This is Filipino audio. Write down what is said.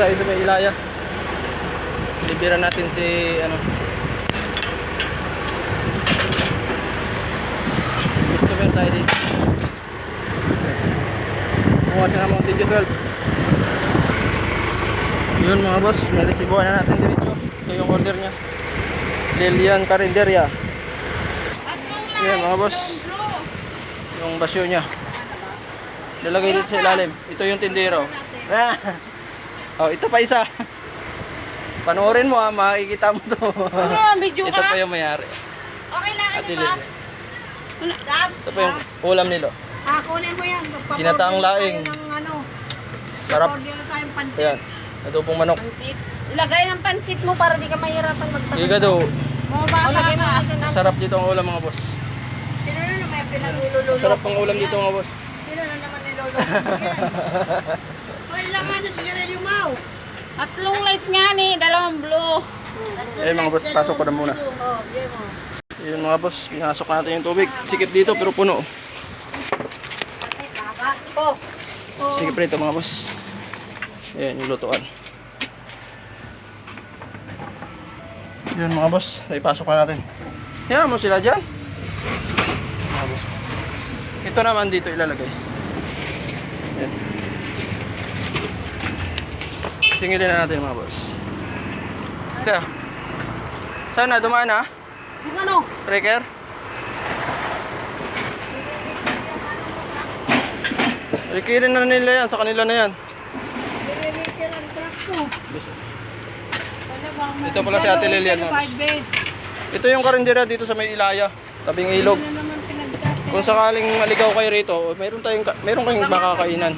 tayo sa may Ilaya. Libira natin si ano, customer tayo dito. Kumuha siya ng Mountain Dew 12. Yun mga boss, may resibuhan na natin diretso. Ito yung order niya, Lilian Carinderia. Yan mga boss, yung basyo niya lalagay dito sa ilalim. Ito yung tindero. Oh, ito pa isa. Panoorin mo ha, makikita mo to. Ito pa yung mayari. Okay lang Ate ito ba? Ito pa yung ulam nilo. Kunin mo yan. Kinataang laing. Sarap. Order na tayong pansit. Ayan, adobong manok. Pansit. Ilagay ng pansit mo para di ka mahirapan magtagal. Higado. Mga bata ka. Sarap dito ang ulam mga boss. Sino na may pinagulululo? Sarap ang ulam dito mga boss. Sino na naman nilolo? Hoy lang ano, sigarilyo mo. Tatlong lights nga ni, dalawang blue. Ayun mga boss, pasok ko na muna. Oh, bigay mo. Ayun mga boss, pinasok natin yung tubig. Sikip dito pero puno. Oh. Sikip rito mga boss. Ayan yung lutuan. Yun mga boss, ipasok na natin. Yan mo sila dyan. Mga boss. Ito naman dito ilalagay. Yan. Singilin na natin mga boss. Kaya, sana dumaan na? Yung ano? Breaker? Breakerin na nila yan, sa kanila na yan. Nililikin ang truck ko. Ito pala si Ate Lilian. Ito yung karindera dito sa may Ilaya, tabing ilog. Kung sakaling maligaw kayo rito, meron kayong makakainan.